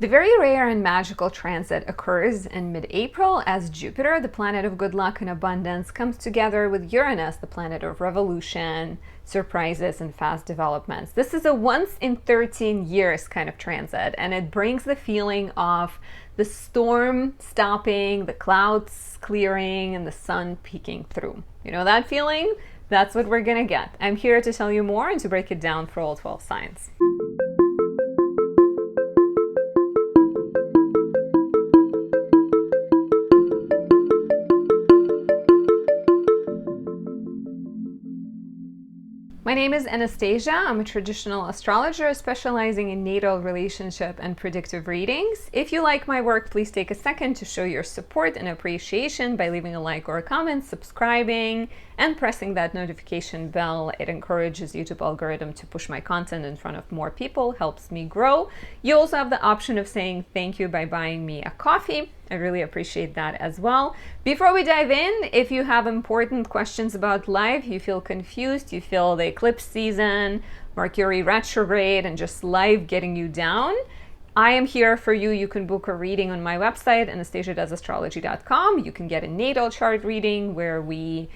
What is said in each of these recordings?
The very rare and magical transit occurs in mid-April as Jupiter, the planet of good luck and abundance, comes together with Uranus, the planet of revolution, surprises, and fast developments. This is a once in 13 years kind of transit, and it brings the feeling of the storm stopping, the clouds clearing, and the sun peeking through. You know that feeling? That's what we're gonna get. I'm here to tell you more and to break it down for all 12 signs. My name is Anastasia. I'm a traditional astrologer specializing in natal, relationship, and predictive readings. If you like my work, please take a second to show your support and appreciation by leaving a like or a comment, subscribing, and pressing that notification bell. It encourages YouTube algorithm to push my content in front of more people, helps me grow. You also have the option of saying thank you by buying me a coffee. I really appreciate that as well. Before we dive in, if you have important questions about life, you feel confused, you feel the eclipse season, Mercury retrograde, and just life getting you down, I am here for you. You can book a reading on my website, anastasiadoesastrology.com. You can get a natal chart reading where we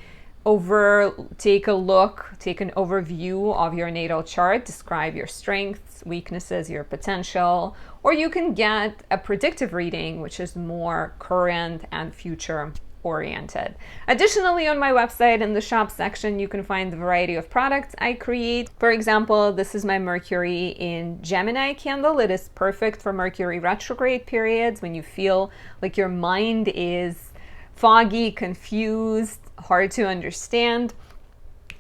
take an overview of your natal chart, describe your strengths, weaknesses, your potential, or you can get a predictive reading, which is more current and future oriented. Additionally, on my website in the shop section, you can find the variety of products I create. For example, this is my Mercury in Gemini candle. It is perfect for Mercury retrograde periods when you feel like your mind is foggy, confused, hard to understand.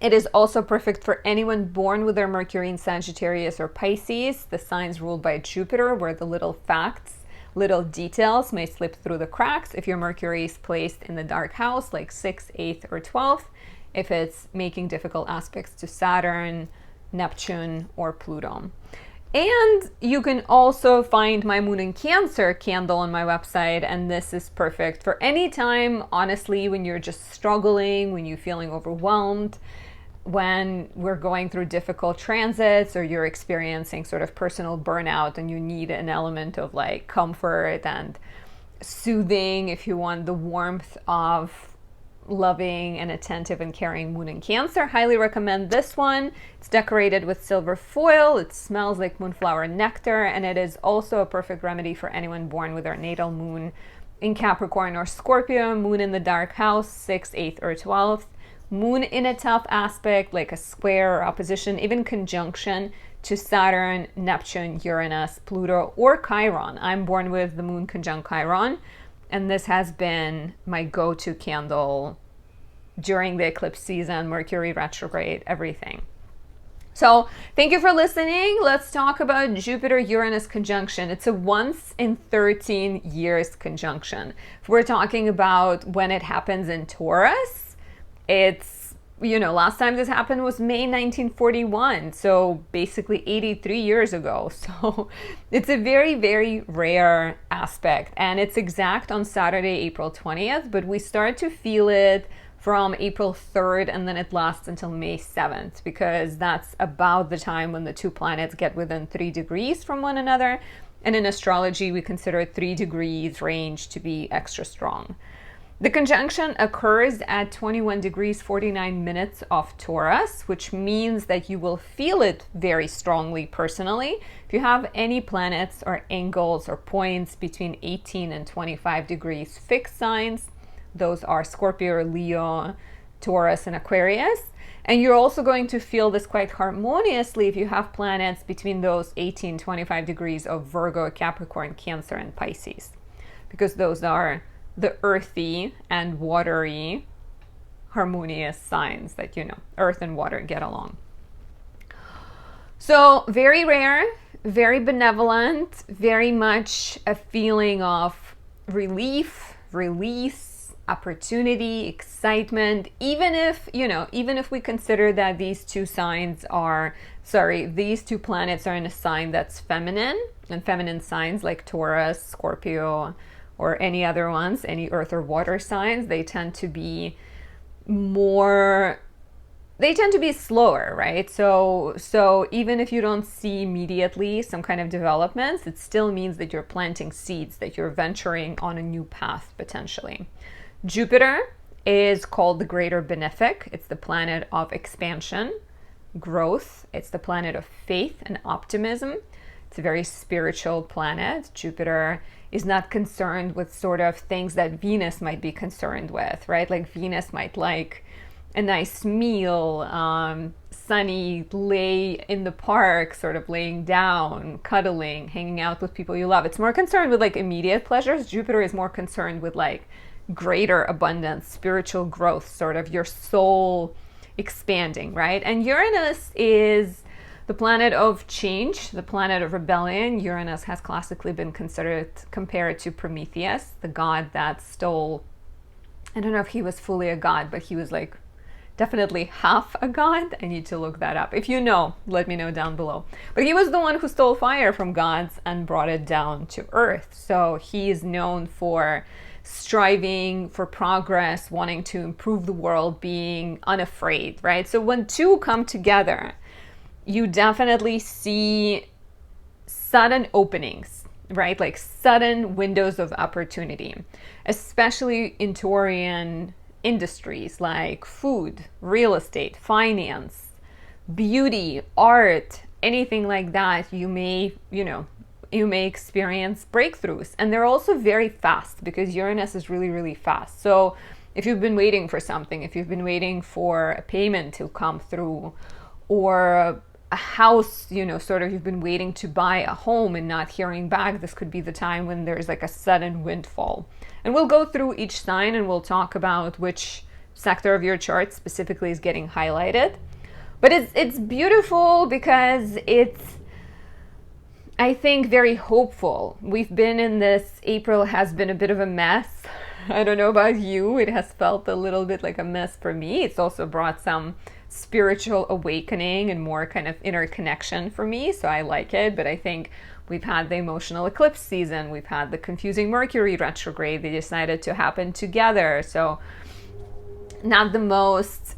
It is also perfect for anyone born with their Mercury in Sagittarius or Pisces, the signs ruled by Jupiter, where the little facts, little details may slip through the cracks if your Mercury is placed in the dark house, like 6th, 8th, or 12th, if it's making difficult aspects to Saturn, Neptune, or Pluto. And you can also find my Moon in Cancer candle on my website, and this is perfect for any time, honestly, when you're just struggling, when you're feeling overwhelmed, when we're going through difficult transits, or you're experiencing sort of personal burnout and you need an element of like comfort and soothing, if you want the warmth of loving and attentive and caring Moon in Cancer. Highly recommend this one. It's decorated with silver foil. It smells like moonflower nectar, and it is also a perfect remedy for anyone born with their natal moon in Capricorn or Scorpio, moon in the dark house, 6th, 8th, or 12th, moon in a tough aspect like a square or opposition, even conjunction to Saturn, Neptune, Uranus, Pluto, or Chiron. I'm born with the moon conjunct Chiron, and this has been my go-to candle during the eclipse season, Mercury retrograde, everything. So thank you for listening. Let's talk about Jupiter-Uranus conjunction. It's a once in 13 years conjunction. If we're talking about when it happens in Taurus, it's, last time this happened was May 1941, so basically 83 years ago. So it's a very, very rare aspect, and it's exact on Saturday, April 20th, but we start to feel it from April 3rd, and then it lasts until May 7th, because that's about the time when the two planets get within 3 degrees from one another. And in astrology, we consider 3 degrees range to be extra strong. The conjunction occurs at 21 degrees 49 minutes of Taurus, which means that you will feel it very strongly personally. If you have any planets or angles or points between 18 and 25 degrees fixed signs, those are Scorpio, Leo, Taurus, and Aquarius. And you're also going to feel this quite harmoniously if you have planets between those 18, 25 degrees of Virgo, Capricorn, Cancer, and Pisces, because those are the earthy and watery harmonious signs that, earth and water get along. So very rare, very benevolent, very much a feeling of relief, release, opportunity, excitement, even if we consider that these two planets are in a sign that's feminine, and feminine signs like Taurus, Scorpio, or any other ones, any earth or water signs, they tend to be more they tend to be slower, right? So even if you don't see immediately some kind of developments, it still means that you're planting seeds, that you're venturing on a new path potentially. Jupiter is called the greater benefic. It's the planet of expansion, growth. It's the planet of faith and optimism. It's a very spiritual planet. Jupiter is not concerned with sort of things that Venus might be concerned with, right? Like Venus might like a nice meal, sunny lay in the park, sort of laying down, cuddling, hanging out with people you love. It's more concerned with like immediate pleasures. Jupiter is more concerned with like greater abundance, spiritual growth, sort of your soul expanding, right? And Uranus is the planet of change, the planet of rebellion. Uranus has classically been compared to Prometheus, the god that stole, I don't know if he was fully a god, but he was like definitely half a god. I need to look that up. If you know, let me know down below. But he was the one who stole fire from gods and brought it down to earth. So he is known for striving for progress, wanting to improve the world, being unafraid, right? So when two come together, you definitely see sudden openings, right? Like sudden windows of opportunity, especially in Taurian industries like food, real estate, finance, beauty, art, anything like that. You may experience breakthroughs, and they're also very fast because Uranus is really, really fast. So if you've been waiting for something, if you've been waiting for a payment to come through, or a house, sort of you've been waiting to buy a home and not hearing back, this could be the time when there's like a sudden windfall. And we'll go through each sign and we'll talk about which sector of your chart specifically is getting highlighted. But it's beautiful because it's, I think, very hopeful. We've been in this, April has been a bit of a mess. I don't know about you, it has felt a little bit like a mess for me. It's also brought some spiritual awakening and more kind of inner connection for me, so I like it. But I think we've had the emotional eclipse season, we've had the confusing Mercury retrograde, they decided to happen together, so not the most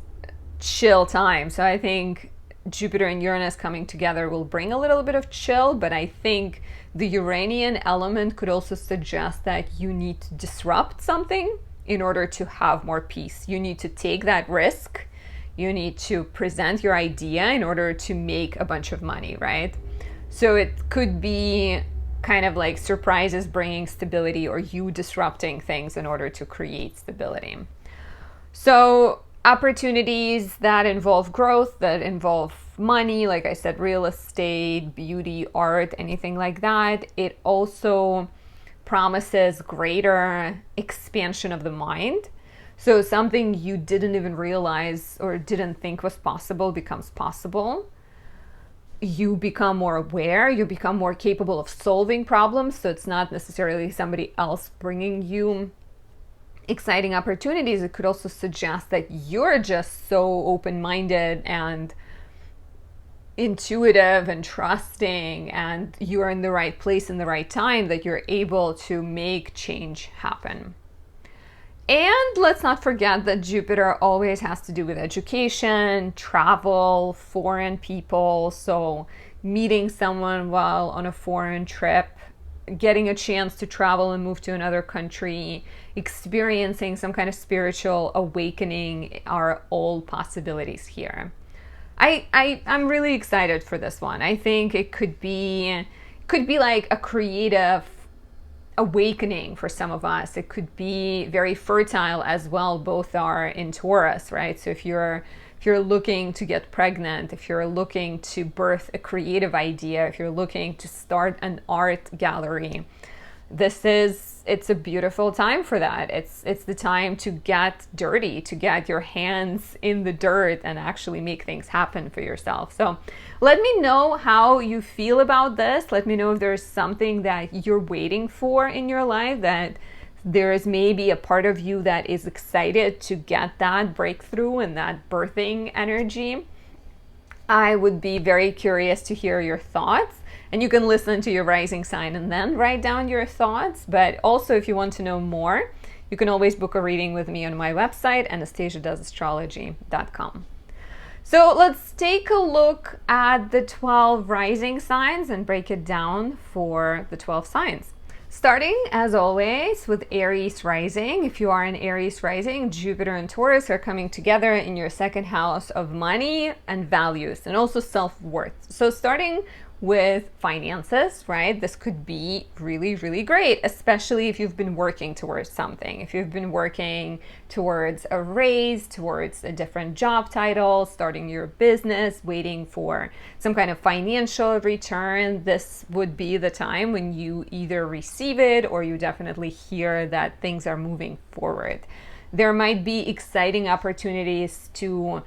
chill time. So I think Jupiter and Uranus coming together will bring a little bit of chill, but I think the Uranian element could also suggest that you need to disrupt something in order to have more peace. You need to take that risk. You need to present your idea in order to make a bunch of money, right? So it could be kind of like surprises bringing stability, or you disrupting things in order to create stability. So opportunities that involve growth, that involve money, like I said, real estate, beauty, art, anything like that. It also promises greater expansion of the mind. So something you didn't even realize or didn't think was possible becomes possible. You become more aware, you become more capable of solving problems. So it's not necessarily somebody else bringing you exciting opportunities. It could also suggest that you're just so open-minded and intuitive and trusting, and you're in the right place in the right time, that you're able to make change happen. And let's not forget that Jupiter always has to do with education, travel, foreign people. So meeting someone while on a foreign trip, getting a chance to travel and move to another country, experiencing some kind of spiritual awakening are all possibilities here. I'm really excited for this one. I think it could be like a creative awakening for some of us. It could be very fertile as well. Both are in Taurus, right? So if you're looking to get pregnant, if you're looking to birth a creative idea, if you're looking to start an art gallery, it's a beautiful time for that. It's the time to get dirty, to get your hands in the dirt and actually make things happen for yourself. So let me know how you feel about this. Let me know if there's something that you're waiting for in your life, that there is maybe a part of you that is excited to get that breakthrough and that birthing energy. I would be very curious to hear your thoughts. And you can listen to your rising sign and then write down your thoughts. But also, if you want to know more, you can always book a reading with me on my website, anastasiadoesastrology.com. So let's take a look at the 12 rising signs and break it down for the 12 signs. Starting, as always, with Aries rising. If you are an Aries rising, Jupiter and Taurus are coming together in your second house of money and values, and also self-worth. So starting with finances, right? This could be really, really great, especially if you've been working towards something. If you've been working towards a raise, towards a different job title, starting your business, waiting for some kind of financial return, this would be the time when you either receive it or you definitely hear that things are moving forward. There might be exciting opportunities to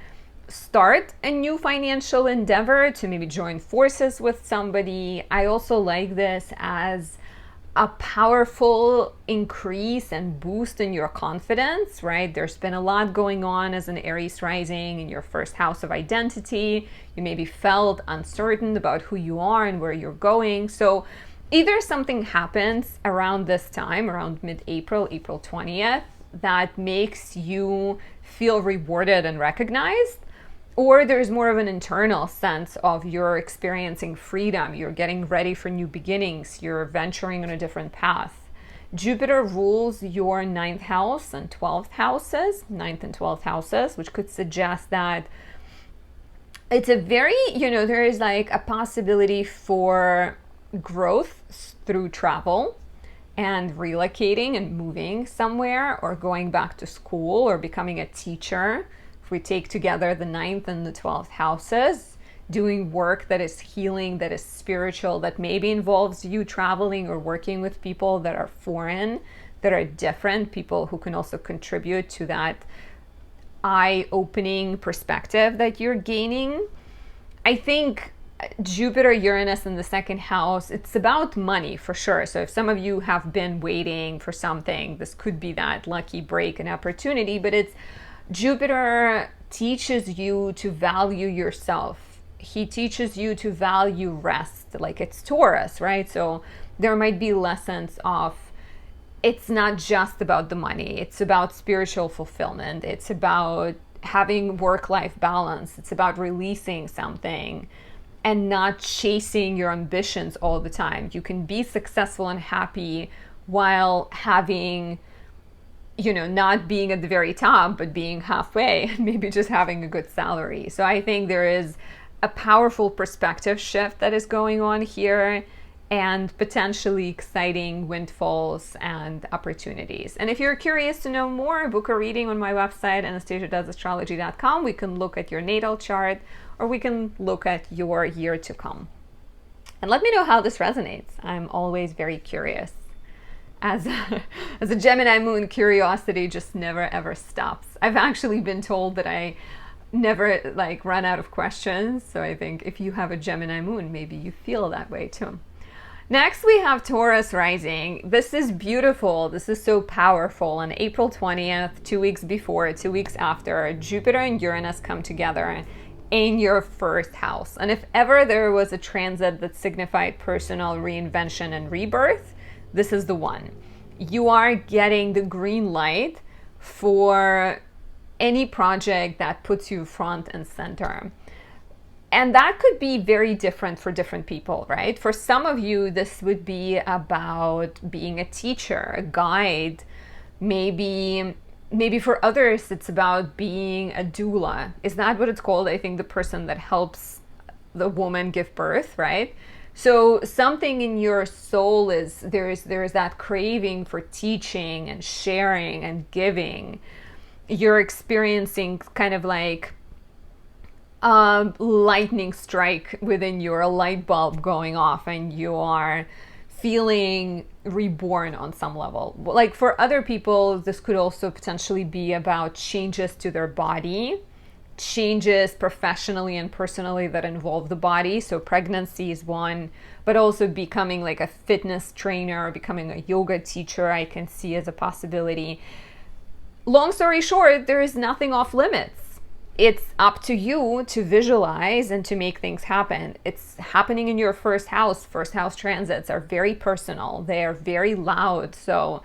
start a new financial endeavor, to maybe join forces with somebody. I also like this as a powerful increase and boost in your confidence, right? There's been a lot going on as an Aries rising in your first house of identity. You maybe felt uncertain about who you are and where you're going. So either something happens around this time, around mid-April, April 20th, that makes you feel rewarded and recognized, or there's more of an internal sense of you're experiencing freedom, you're getting ready for new beginnings, you're venturing on a different path. Jupiter rules your 9th house and 12th houses, 9th and 12th houses, which could suggest that it's a very, there is like a possibility for growth through travel and relocating and moving somewhere, or going back to school, or becoming a teacher. We take together the 9th and the 12th houses, doing work that is healing, that is spiritual, that maybe involves you traveling or working with people that are foreign, that are different, people who can also contribute to that eye-opening perspective that you're gaining. I think Jupiter Uranus in the second house, it's about money for sure. So if some of you have been waiting for something, this could be that lucky break and opportunity, but it's Jupiter teaches you to value yourself. He teaches you to value rest, like it's Taurus, right? So there might be lessons of, it's not just about the money. It's about spiritual fulfillment. It's about having work-life balance. It's about releasing something and not chasing your ambitions all the time. You can be successful and happy while having, not being at the very top, but being halfway, and maybe just having a good salary. So I think there is a powerful perspective shift that is going on here, and potentially exciting windfalls and opportunities. And if you're curious to know more, book a reading on my website, anastasiadoesastrology.com. We can look at your natal chart, or we can look at your year to come. And let me know how this resonates. I'm always very curious. As a Gemini moon, curiosity just never ever stops. I've actually been told that I never run out of questions. So I think if you have a Gemini moon, maybe you feel that way too. Next, we have Taurus rising. This is beautiful. This is so powerful. On April 20th, 2 weeks before, 2 weeks after, Jupiter and Uranus come together in your first house. And if ever there was a transit that signified personal reinvention and rebirth, this is the one. You are getting the green light for any project that puts you front and center. And that could be very different for different people, right? For some of you, this would be about being a teacher, a guide. Maybe for others, it's about being a doula. Is that what it's called? I think the person that helps the woman give birth, right? So something in your soul is, there's that craving for teaching and sharing and giving. You're experiencing kind of like a lightning strike within your light bulb going off, and you are feeling reborn on some level. Like for other people, this could also potentially be about changes to their body, changes professionally and personally that involve the body. So pregnancy is one, but also becoming like a fitness trainer, becoming a yoga teacher, I can see as a possibility. Long story short, there is nothing off limits. It's up to you to visualize and to make things happen. It's happening in your first house. First house transits are very personal. They are very loud. So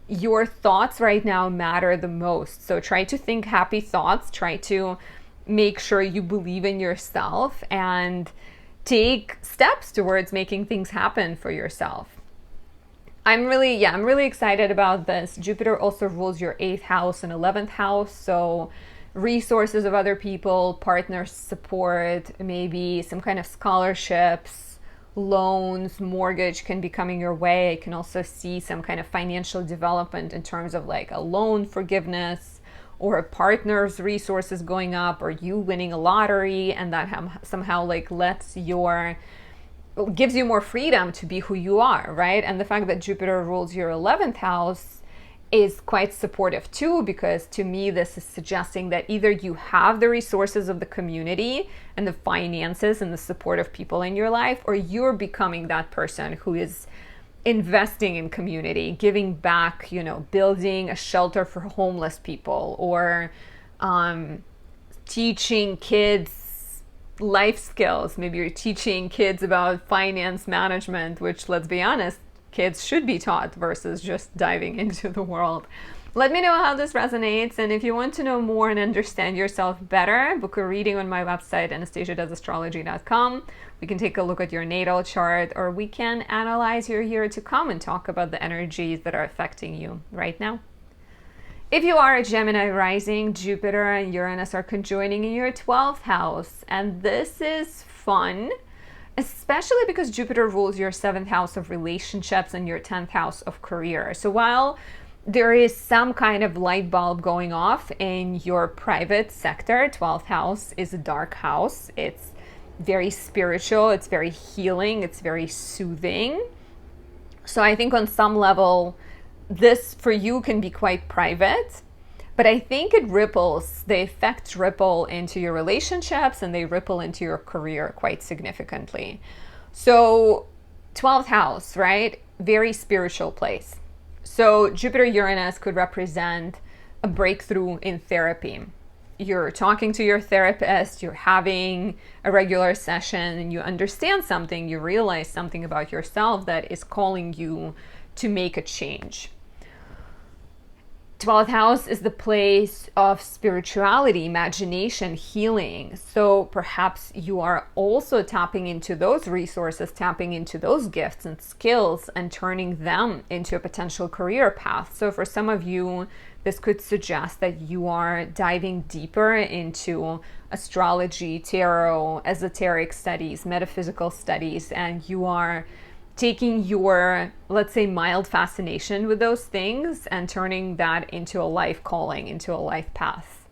your thoughts right now matter the most. So try to think happy thoughts. Try to make sure you believe in yourself and take steps towards making things happen for yourself. I'm really excited about this. Jupiter also rules your 8th house and 11th house. So resources of other people, partners, support, maybe some kind of scholarships, loans, mortgage can be coming your way. I can also see some kind of financial development in terms of like a loan forgiveness or a partner's resources going up, or you winning a lottery, and that somehow like gives you more freedom to be who you are, right? And the fact that Jupiter rules your 11th house is quite supportive too, because to me this is suggesting that either you have the resources of the community and the finances and the support of people in your life, or you're becoming that person who is investing in community, giving back, building a shelter for homeless people, or teaching kids life skills. Maybe you're teaching kids about finance management, which, let's be honest, kids should be taught versus just diving into the world. Let me know how this resonates, and if you want to know more and understand yourself better, book a reading on my website, anastasiadoesastrology.com. We can take a look at your natal chart, or we can analyze your year to come and talk about the energies that are affecting you right now. If you are a Gemini rising, Jupiter and Uranus are conjoining in your 12th house, and this is fun, especially because Jupiter rules your 7th house of relationships and your 10th house of career. So while there is some kind of light bulb going off in your private sector, 12th house is a dark house. It's very spiritual, it's very healing, it's very soothing. So I think on some level, this for you can be quite private, but I think the effects ripple into your relationships and they ripple into your career quite significantly. So 12th house, right? Very spiritual place. So Jupiter Uranus could represent a breakthrough in therapy. You're talking to your therapist, you're having a regular session, and you understand something, you realize something about yourself that is calling you to make a change. 12th house is the place of spirituality, imagination, healing. So perhaps you are also tapping into those resources, tapping into those gifts and skills and turning them into a potential career path. So for some of you, this could suggest that you are diving deeper into astrology, tarot, esoteric studies, metaphysical studies, and you are taking your, let's say, mild fascination with those things and turning that into a life calling, into a life path.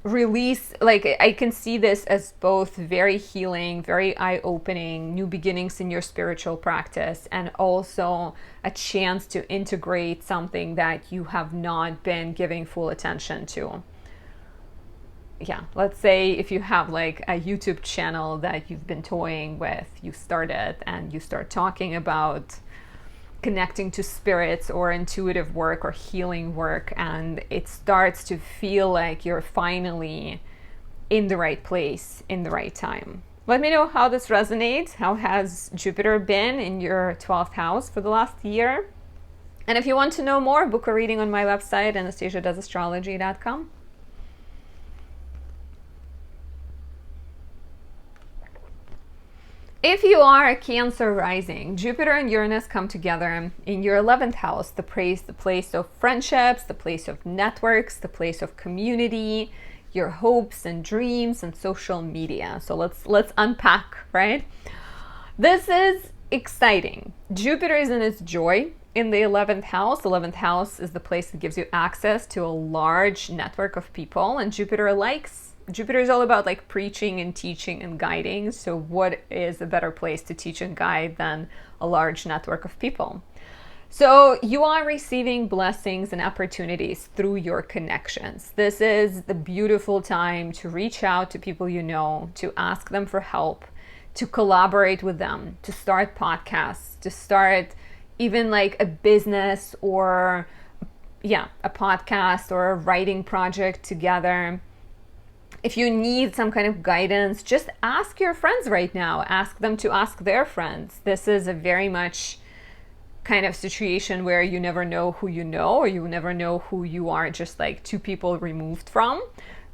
Release, like I can see this as both very healing, very eye-opening, new beginnings in your spiritual practice, and also a chance to integrate something that you have not been giving full attention to. Yeah, let's say if you have like a YouTube channel that you've been toying with, you start it and you start talking about connecting to spirits or intuitive work or healing work, and it starts to feel like you're finally in the right place, in the right time. Let me know how this resonates. How has Jupiter been in your 12th house for the last year? And if you want to know more, book a reading on my website, anastasiadoesastrology.com. If you are a Cancer rising, Jupiter and Uranus come together in your 11th house, the place of friendships, the place of networks, the place of community, your hopes and dreams and social media. So let's unpack, right? This is exciting. Jupiter is in its joy in the 11th house. The 11th house is the place that gives you access to a large network of people, and Jupiter is all about like preaching and teaching and guiding. So what is a better place to teach and guide than a large network of people? So you are receiving blessings and opportunities through your connections. This is the beautiful time to reach out to people you know, to ask them for help, to collaborate with them, to start podcasts, to start even like a business or a podcast or a writing project together. If you need some kind of guidance, just ask your friends right now. Ask them to ask their friends. This is a very much kind of situation where you never know who you know, or you never know who you are just like two people removed from.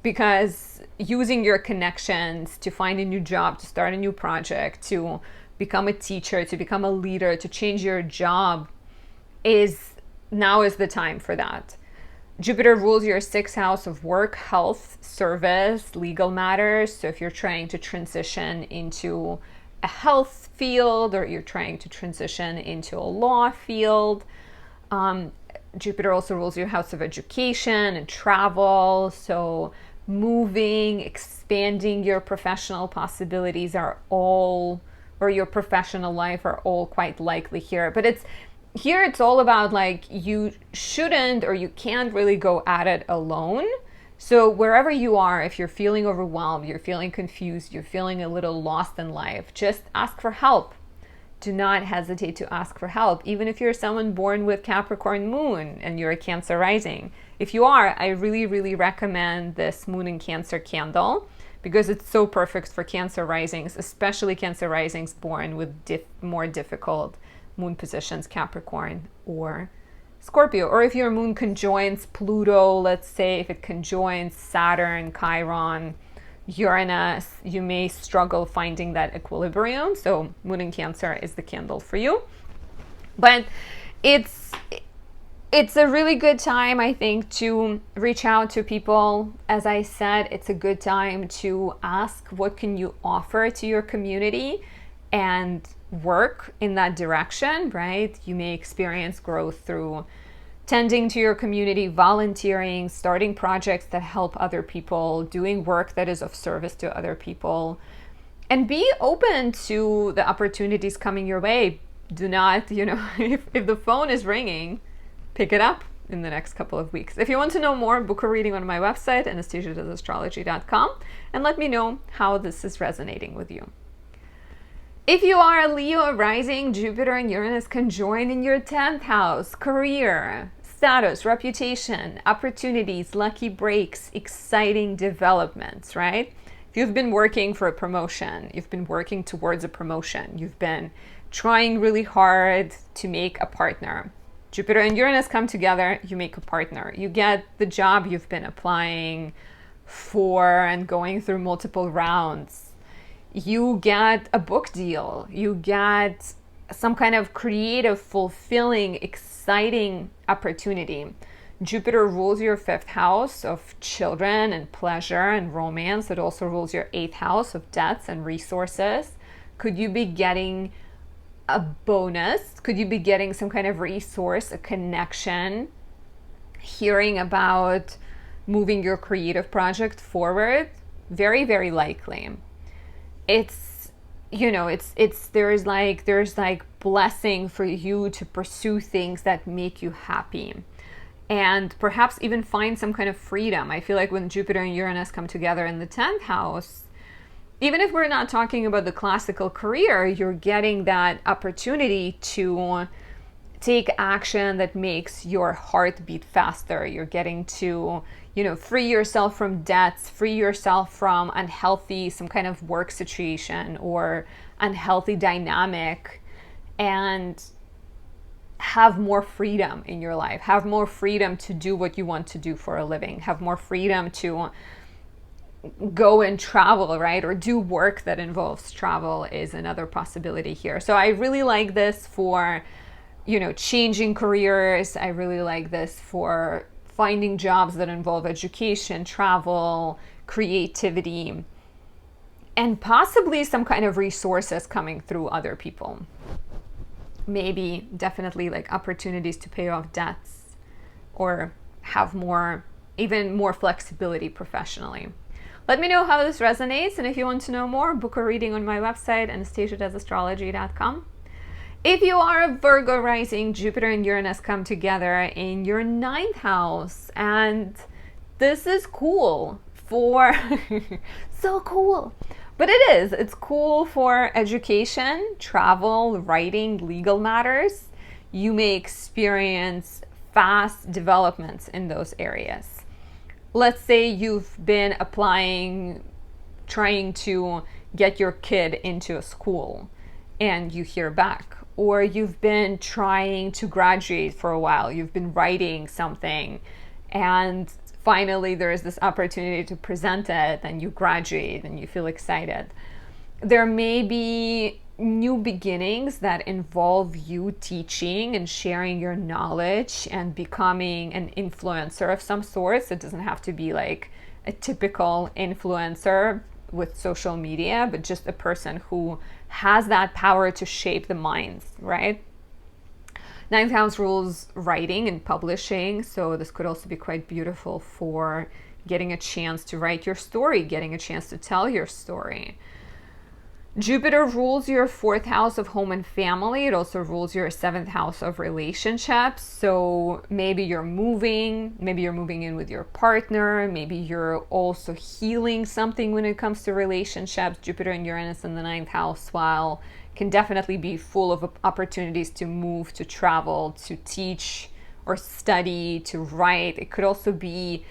because using your connections to find a new job, to start a new project, to become a teacher, to become a leader, to change your job, now is the time for that. Jupiter rules your 6th house of work, health, service, legal matters. So if you're trying to transition into a health field, or you're trying to transition into a law field, Jupiter also rules your house of education and travel. So moving, expanding your professional possibilities or your professional life are all quite likely here. But it's all about, like, you shouldn't or you can't really go at it alone. So wherever you are, if you're feeling overwhelmed, you're feeling confused, you're feeling a little lost in life, just ask for help. Do not hesitate to ask for help, even if you're someone born with Capricorn moon and you're a Cancer rising. If you are, I really, really recommend this Moon in Cancer candle, because it's so perfect for Cancer risings, especially Cancer risings born with more difficult moon positions, Capricorn or Scorpio. Or if your moon conjoins Pluto, let's say, if it conjoins Saturn, Chiron, Uranus, you may struggle finding that equilibrium. So Moon in Cancer is the candle for you. But it's a really good time, I think, to reach out to people. As I said, it's a good time to ask, what can you offer to your community, and work in that direction, right? You may experience growth through tending to your community, volunteering, starting projects that help other people, doing work that is of service to other people, and be open to the opportunities coming your way. Do not, if the phone is ringing, pick it up in the next couple of weeks. If you want to know more, book a reading on my website, anastasiadoesastrology.com, and let me know how this is resonating with you. If you are a Leo rising, Jupiter and Uranus conjoin in your 10th house. Career, status, reputation, opportunities, lucky breaks, exciting developments, right? If you've been working for a promotion, you've been working towards a promotion, you've been trying really hard to make a partner, Jupiter and Uranus come together, you make a partner. You get the job you've been applying for and going through multiple rounds. You get a book deal. You get some kind of creative, fulfilling, exciting opportunity. Jupiter rules your 5th house of children and pleasure and romance. It also rules your 8th house of debts and resources. Could you be getting a bonus? Could you be getting some kind of resource, a connection, hearing about moving your creative project forward? Very, very likely. There's like blessing for you to pursue things that make you happy, and perhaps even find some kind of freedom. I feel like when Jupiter and Uranus come together in the 10th house, even if we're not talking about the classical career, you're getting that opportunity to take action that makes your heart beat faster. You're getting to, free yourself from debts, free yourself from some kind of work situation or unhealthy dynamic, and have more freedom in your life, have more freedom to do what you want to do for a living, have more freedom to go and travel, right? Or do work that involves travel is another possibility here. So I really like this for, changing careers. I really like this for finding jobs that involve education, travel, creativity, and possibly some kind of resources coming through other people. Maybe definitely like opportunities to pay off debts or have even more flexibility professionally. Let me know how this resonates, and if you want to know more, book a reading on my website, anastasiadoesastrology.com. If you are a Virgo rising, Jupiter and Uranus come together in your 9th house, and this is cool for so cool. But it's cool for education, travel, writing, legal matters. You may experience fast developments in those areas. Let's say you've been applying, trying to get your kid into a school, and you hear back. Or you've been trying to graduate for a while. You've been writing something, and finally there is this opportunity to present it, and you graduate and you feel excited. There may be new beginnings that involve you teaching and sharing your knowledge and becoming an influencer of some sort. It doesn't have to be like a typical influencer with social media, but just a person who has that power to shape the minds, right? Ninth house rules writing and publishing, so this could also be quite beautiful for getting a chance to write your story, getting a chance to tell your story. Jupiter rules your 4th house of home and family. It also rules your 7th house of relationships. So maybe you're moving in with your partner, maybe you're also healing something when it comes to relationships. Jupiter and Uranus in the 9th house, while can definitely be full of opportunities to move, to travel, to teach or study, to write. It could also be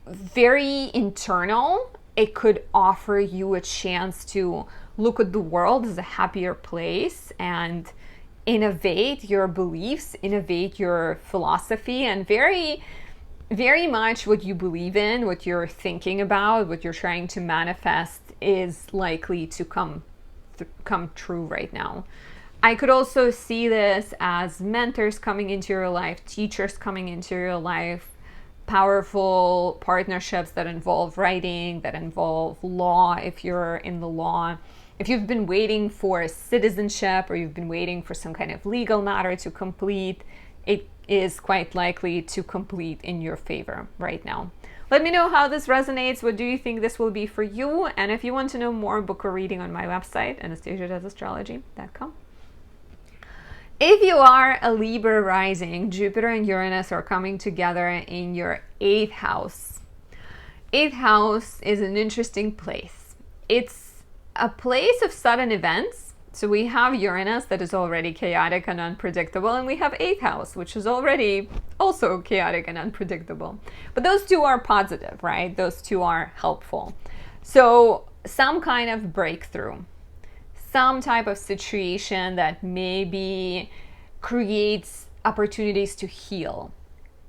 very internal. It could offer you a chance to look at the world as a happier place and innovate your beliefs, innovate your philosophy, and very, very much what you believe in, what you're thinking about, what you're trying to manifest is likely to come true right now. I could also see this as mentors coming into your life, teachers coming into your life, powerful partnerships that involve writing, that involve law if you're in the law. If you've been waiting for citizenship or you've been waiting for some kind of legal matter to complete, it is quite likely to complete in your favor right now. Let me know how this resonates. What do you think this will be for you? And if you want to know more, book a reading on my website, anastasiadoesastrology.com. If you are a Libra rising, Jupiter and Uranus are coming together in your 8th house. 8th house is an interesting place. It's a place of sudden events. So we have Uranus that is already chaotic and unpredictable, and we have 8th house, which is already also chaotic and unpredictable. But those two are positive, right? Those two are helpful. So some kind of breakthrough, some type of situation that maybe creates opportunities to heal,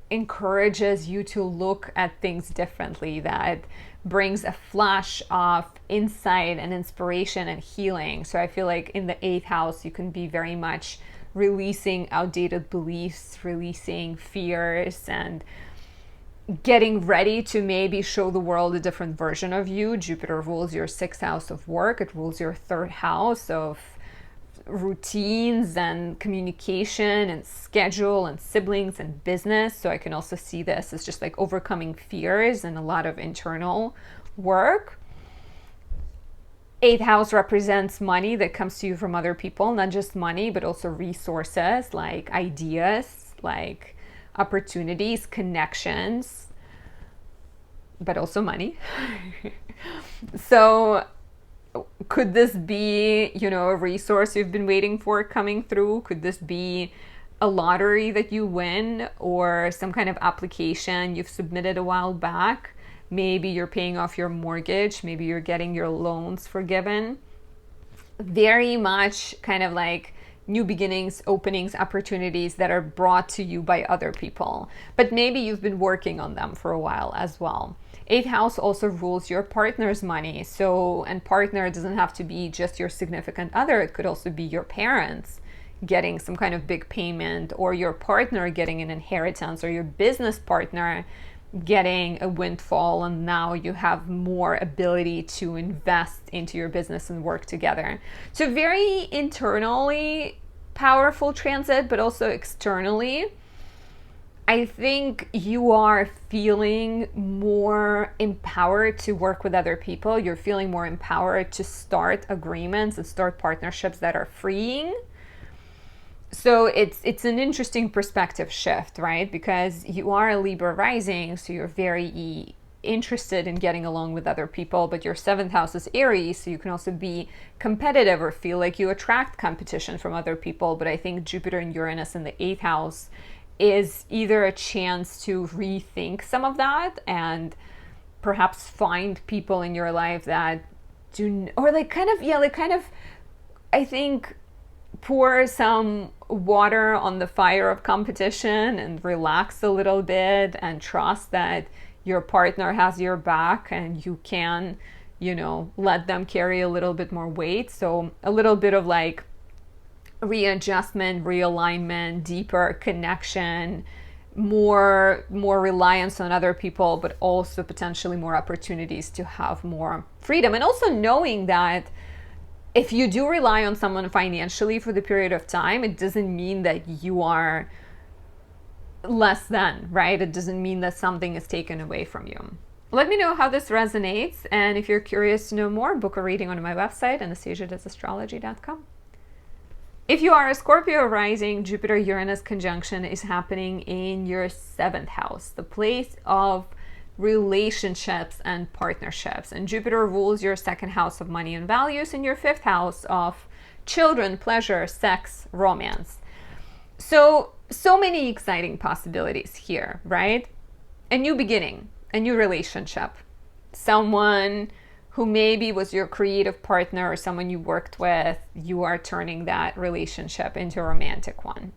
encourages you to look at things differently, that brings a flash of insight and inspiration and healing. So I feel like in the 8th house, you can be very much releasing outdated beliefs, releasing fears, and getting ready to maybe show the world a different version of you. Jupiter rules your 6th house of work. It rules your 3rd house of routines and communication and schedule and siblings and business. So I can also see this as just like overcoming fears and a lot of internal work. 8th house represents money that comes to you from other people, not just money, but also resources like ideas, like opportunities, connections, but also money. So could this be, a resource you've been waiting for coming through? Could this be a lottery that you win, or some kind of application you've submitted a while back? Maybe you're paying off your mortgage. Maybe you're getting your loans forgiven. Very much kind of like new beginnings, openings, opportunities that are brought to you by other people. But maybe you've been working on them for a while as well. 8th house also rules your partner's money. So, and partner doesn't have to be just your significant other. It could also be your parents getting some kind of big payment, or your partner getting an inheritance, or your business partner getting a windfall, and now you have more ability to invest into your business and work together. So very internally powerful transit, but also externally, I think you are feeling more empowered to work with other people. You're feeling more empowered to start agreements and start partnerships that are freeing. So it's an interesting perspective shift, right? Because you are a Libra rising, so you're very interested in getting along with other people, but your 7th house is Aries, so you can also be competitive or feel like you attract competition from other people. But I think Jupiter and Uranus in the 8th house is either a chance to rethink some of that and perhaps find people in your life that do, or I think pour some water on the fire of competition and relax a little bit and trust that your partner has your back and you can, let them carry a little bit more weight. So a little bit of like readjustment, realignment, deeper connection, more reliance on other people, but also potentially more opportunities to have more freedom. And also knowing that if you do rely on someone financially for the period of time, it doesn't mean that you are less than, right? It doesn't mean that something is taken away from you. Let me know how this resonates. And if you're curious to know more, book a reading on my website, anastasiadoesastrology.com. If you are a Scorpio rising, Jupiter Uranus conjunction is happening in your 7th house, the place of relationships and partnerships. And Jupiter rules your 2nd house of money and values and your 5th house of children, pleasure, sex, romance. So many exciting possibilities here, right? A new beginning, a new relationship, someone who maybe was your creative partner or someone you worked with, you are turning that relationship into a romantic one.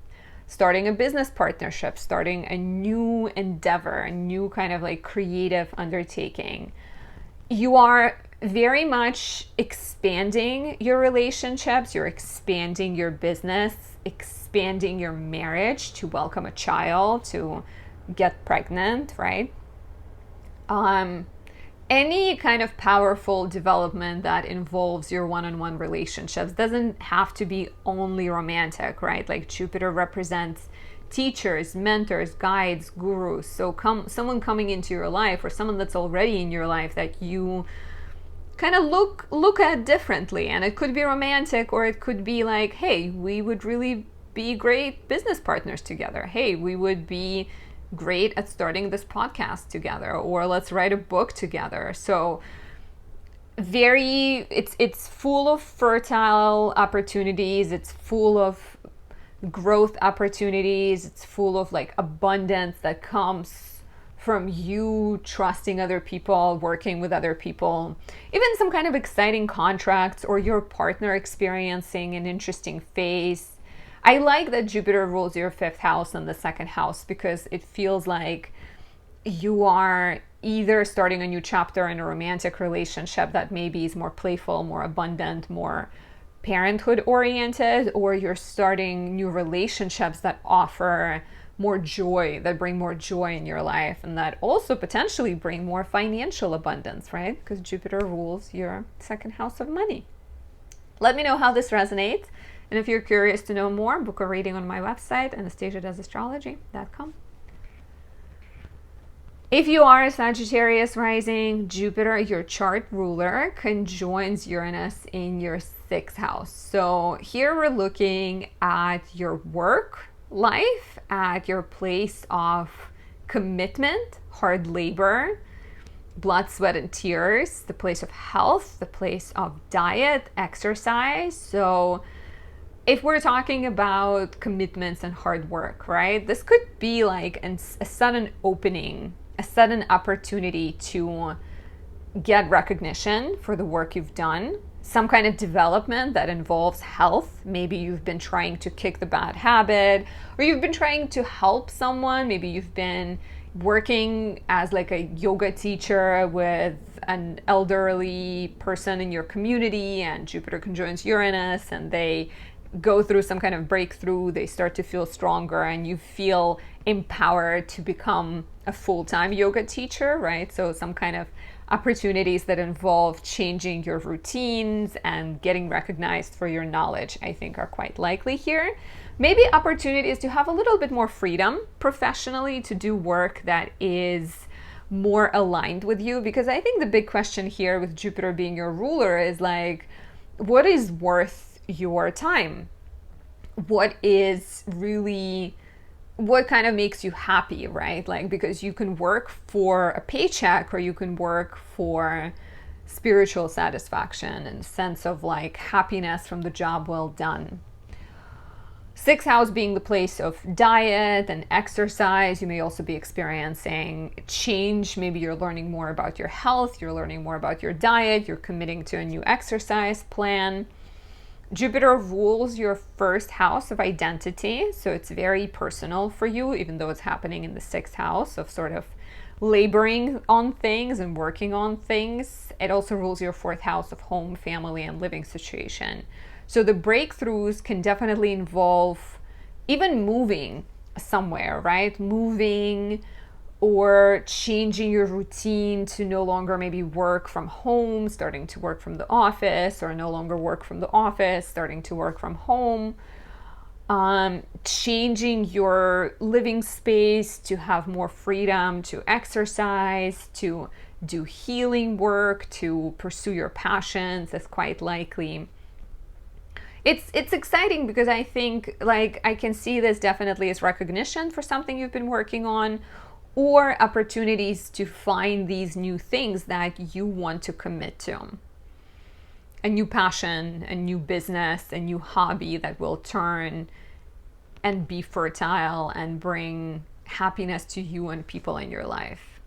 Starting a business partnership, starting a new endeavor, a new kind of like creative undertaking. You are very much expanding your relationships, you're expanding your business, expanding your marriage to welcome a child, to get pregnant, right? Any kind of powerful development that involves your one-on-one relationships doesn't have to be only romantic, right? Like Jupiter represents teachers, mentors, guides, gurus. So someone coming into your life or someone that's already in your life that you kind of look at differently. And it could be romantic, or it could be like, hey, we would really be great business partners together. Hey, we would be great at starting this podcast together, or let's write a book together. So it's full of fertile opportunities, it's full of growth opportunities, it's full of like abundance that comes from you trusting other people, working with other people, even some kind of exciting contracts, or your partner experiencing an interesting phase. I like that Jupiter rules your 5th house and the 2nd house, because it feels like you are either starting a new chapter in a romantic relationship that maybe is more playful, more abundant, more parenthood oriented, or you're starting new relationships that offer more joy, that bring more joy in your life, and that also potentially bring more financial abundance, right? Because Jupiter rules your 2nd house of money. Let me know how this resonates. And if you're curious to know more, book a reading on my website, anastasiadoesastrology.com. If you are a Sagittarius rising, Jupiter, your chart ruler, conjoins Uranus in your 6th house. So here we're looking at your work life, at your place of commitment, hard labor, blood, sweat, and tears, the place of health, the place of diet, exercise. So if we're talking about commitments and hard work, right, this could be like a sudden opening, a sudden opportunity to get recognition for the work you've done, some kind of development that involves health. Maybe you've been trying to kick the bad habit, or you've been trying to help someone. Maybe you've been working as like a yoga teacher with an elderly person in your community, and Jupiter conjoins Uranus, and they go through some kind of breakthrough, they start to feel stronger, and you feel empowered to become a full-time yoga teacher, right? So some kind of opportunities that involve changing your routines and getting recognized for your knowledge, I think, are quite likely here. Maybe opportunities to have a little bit more freedom professionally to do work that is more aligned with you, because I think the big question here with Jupiter being your ruler is like, what is worth your time? What kind of makes you happy, right? Like, because you can work for a paycheck, or you can work for spiritual satisfaction and sense of like happiness from the job well done. 6th house being the place of diet and exercise. You may also be experiencing change. Maybe you're learning more about your health, you're learning more about your diet, you're committing to a new exercise plan. Jupiter rules your first house of identity, so it's very personal for you, even though it's happening in the sixth house of sort of laboring on things and working on things. It also rules your fourth house of home, family, and living situation. So the breakthroughs can definitely involve even moving somewhere, right? Moving or changing your routine to no longer maybe work from home, starting to work from the office, or no longer work from the office, starting to work from home. Changing your living space to have more freedom to exercise, to do healing work, to pursue your passions is quite likely. It's exciting because I think, like, I can see this definitely as recognition for something you've been working on, or opportunities to find these new things that you want to commit to. A new passion, a new business, a new hobby that will turn and be fertile and bring happiness to you and people in your life.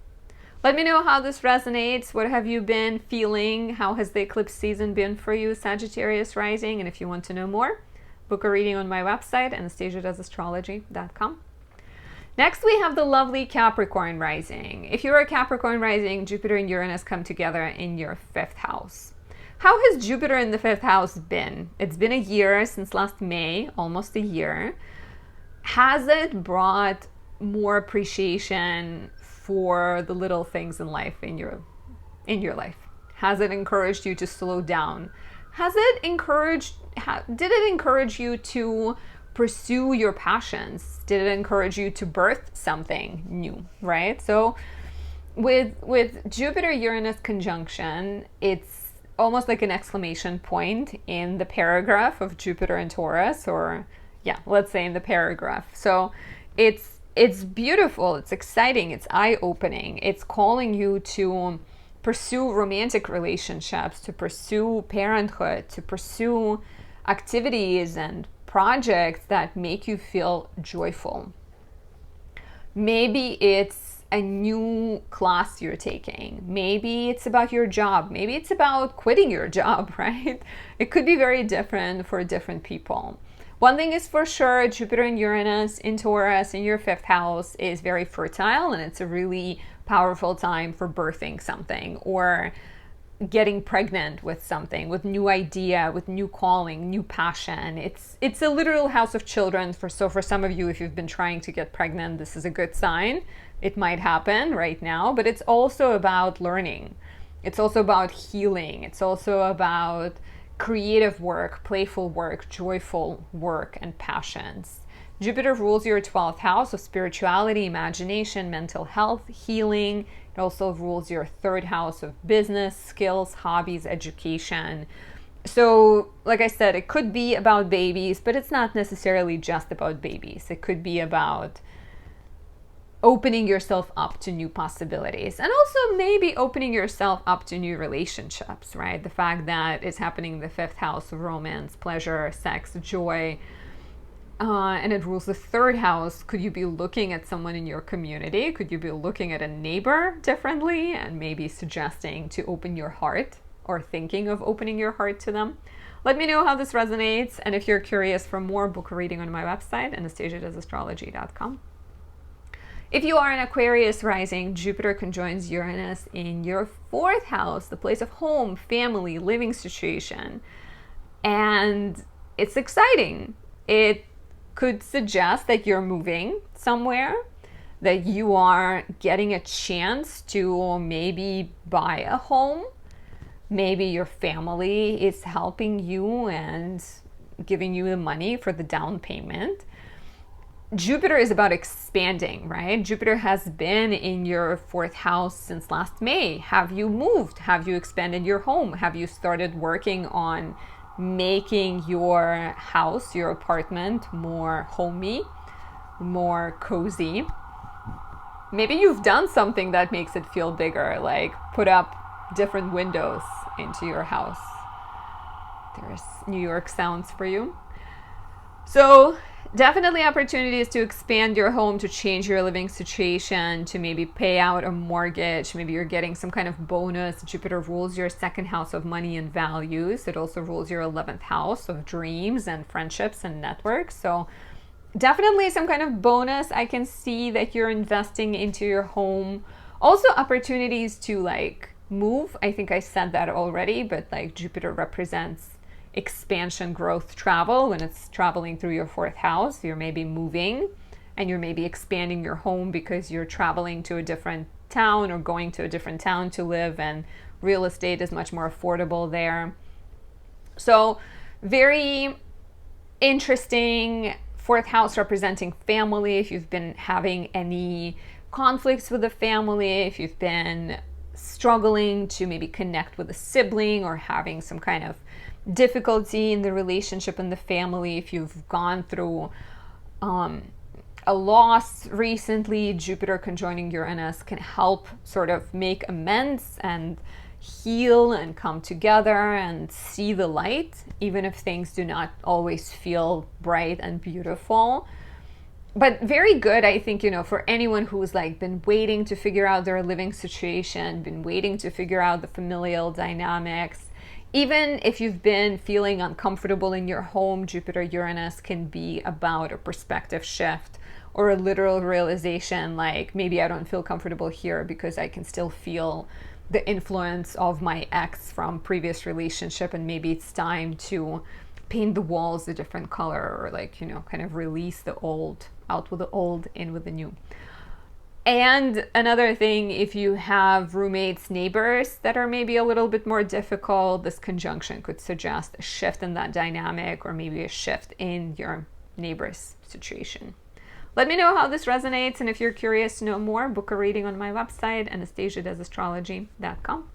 Let me know how this resonates. What have you been feeling? How has the eclipse season been for you, Sagittarius rising? And if you want to know more, book a reading on my website, anastasiadoesastrology.com. Next, we have the lovely Capricorn rising. If you're a Capricorn rising, Jupiter and Uranus come together in your fifth house. How has Jupiter in the fifth house been? It's been a year since last May, almost a year. Has it brought more appreciation for the little things in life, in your life? Has it encouraged you to slow down? Did it encourage you to pursue your passions? Did it encourage you to birth something new, right? So with Jupiter Uranus conjunction, it's almost like an exclamation point in the paragraph of Jupiter and Taurus, or let's say in the paragraph. So it's beautiful, it's exciting, it's eye-opening. It's calling you to pursue romantic relationships, to pursue parenthood, to pursue activities and projects that make you feel joyful. Maybe it's a new class you're taking. Maybe it's about your job. Maybe it's about quitting your job, right? It could be very different for different people. One thing is for sure, Jupiter and Uranus in Taurus in your fifth house is very fertile, and it's a really powerful time for birthing something or getting pregnant with something, with new idea, with new calling, new passion. It's a literal house of children. So for some of you, if you've been trying to get pregnant, this is a good sign. It might happen right now, but it's also about learning. It's also about healing. It's also about creative work, playful work, joyful work, and passions. Jupiter rules your 12th house of spirituality, imagination, mental health, healing. It also rules your third house of business, skills, hobbies, education. So, like I said, it could be about babies, but it's not necessarily just about babies. It could be about opening yourself up to new possibilities, and also maybe opening yourself up to new relationships, right? The fact that it's happening in the fifth house of romance, pleasure, sex, joy, and it rules the third house. Could you be looking at someone in your community? Could you be looking at a neighbor differently and maybe suggesting to open your heart or thinking of opening your heart to them? Let me know how this resonates, and if you're curious for more, book a reading on my website, anastasiadoesastrology.com. If you are an Aquarius rising, Jupiter conjoins Uranus in your fourth house, the place of home, family, living situation. And it's exciting. It could suggest that you're moving somewhere, that you are getting a chance to maybe buy a home. Maybe your family is helping you and giving you the money for the down payment. Jupiter is about expanding, right? Jupiter has been in your fourth house since last May. Have you moved? Have you expanded your home? Have you started working on making your house, your apartment, more homey, more cozy? Maybe you've done something that makes it feel bigger, like put up different windows into your house. There's New York sounds for you. So Definitely opportunities to expand your home, to change your living situation, to maybe pay out a mortgage. Maybe you're getting some kind of bonus. Jupiter rules your second house of money and values. It also rules your 11th house of dreams and friendships and networks. So definitely some kind of bonus. I can see that you're investing into your home. Also opportunities to like move. I think I said that already, but like Jupiter represents expansion, growth, travel. When it's traveling through your fourth house, you're maybe moving and you're maybe expanding your home because you're traveling to a different town or going to a different town to live, and real estate is much more affordable there. So very interesting. Fourth house representing family. If you've been having any conflicts with the family, if you've been struggling to maybe connect with a sibling or having some kind of difficulty in the relationship in the family, if you've gone through a loss recently, Jupiter conjoining Uranus can help sort of make amends and heal and come together and see the light, even if things do not always feel bright and beautiful. But very good, I think, for anyone who's like been waiting to figure out their living situation, been waiting to figure out the familial dynamics. Even if you've been feeling uncomfortable in your home, Jupiter Uranus can be about a perspective shift or a literal realization, like maybe I don't feel comfortable here because I can still feel the influence of my ex from previous relationship, and maybe it's time to paint the walls a different color, or like, kind of release the old, out with the old, in with the new. And another thing, if you have roommates, neighbors that are maybe a little bit more difficult, this conjunction could suggest a shift in that dynamic, or maybe a shift in your neighbor's situation. Let me know how this resonates, and if you're curious to know more, book a reading on my website, anastasiadoesastrology.com.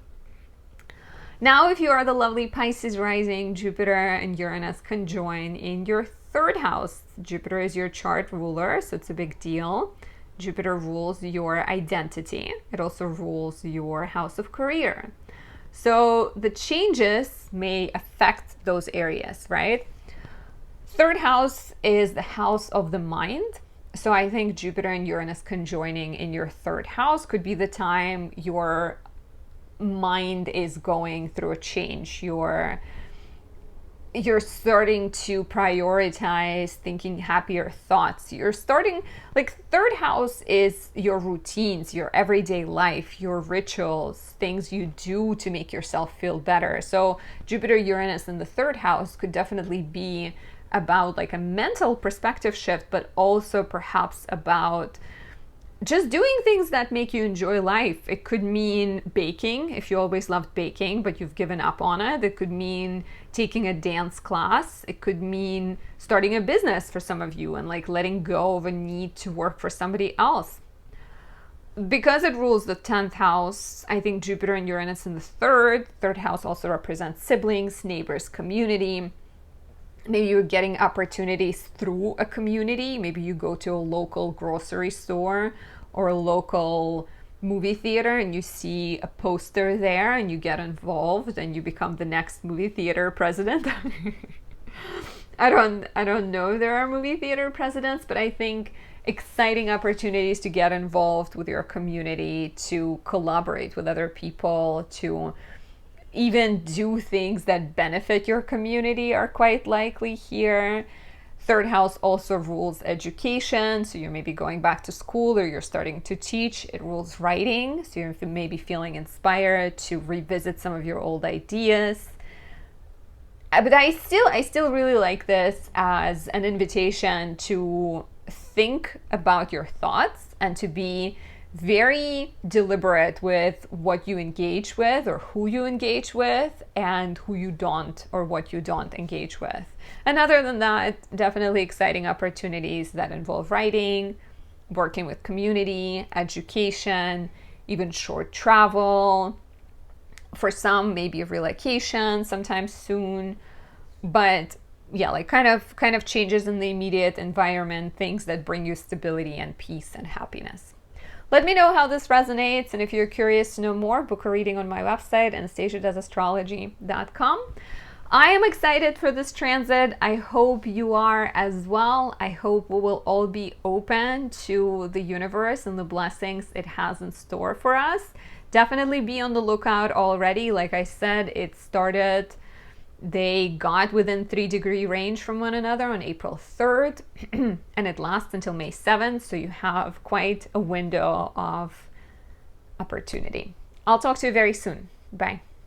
Now, if you are the lovely Pisces rising, Jupiter and Uranus conjoin in your third house. Jupiter is your chart ruler, so it's a big deal. Jupiter rules your identity. It also rules your house of career. So the changes may affect those areas, right? Third house is the house of the mind. So I think Jupiter and Uranus conjoining in your third house could be the time your mind is going through a change. You're starting to prioritize thinking happier thoughts. You're starting, like, third house is your routines, your everyday life, your rituals, things you do to make yourself feel better. So Jupiter Uranus in the third house could definitely be about like a mental perspective shift, but also perhaps about just doing things that make you enjoy life. It could mean baking, if you always loved baking, but you've given up on it. It could mean taking a dance class. It could mean starting a business for some of you and like letting go of a need to work for somebody else. Because it rules the 10th house, I think Jupiter and Uranus in the third house also represents siblings, neighbors, community. Maybe you're getting opportunities through a community. Maybe you go to a local grocery store or a local movie theater and you see a poster there and you get involved and you become the next movie theater president. I don't know if there are movie theater presidents, but I think exciting opportunities to get involved with your community, to collaborate with other people, to even do things that benefit your community are quite likely here. Third house also rules education, so you're maybe going back to school or you're starting to teach. It rules writing, so you're maybe feeling inspired to revisit some of your old ideas. But I still really like this as an invitation to think about your thoughts and to be very deliberate with what you engage with or who you engage with and who you don't or what you don't engage with. And other than that, definitely exciting opportunities that involve writing, working with community, education, even short travel. For some, maybe a relocation sometime soon. But yeah, like kind of changes in the immediate environment, things that bring you stability and peace and happiness. Let me know how this resonates, and if you're curious to know more, book a reading on my website, AnastasiaDoesAstrology.com. I am excited for this transit. I hope you are as well. I hope we will all be open to the universe and the blessings it has in store for us. Definitely be on the lookout already. Like I said, it started, they got within 3-degree range from one another on April 3rd, and it lasts until May 7th. So you have quite a window of opportunity. I'll talk to you very soon. Bye.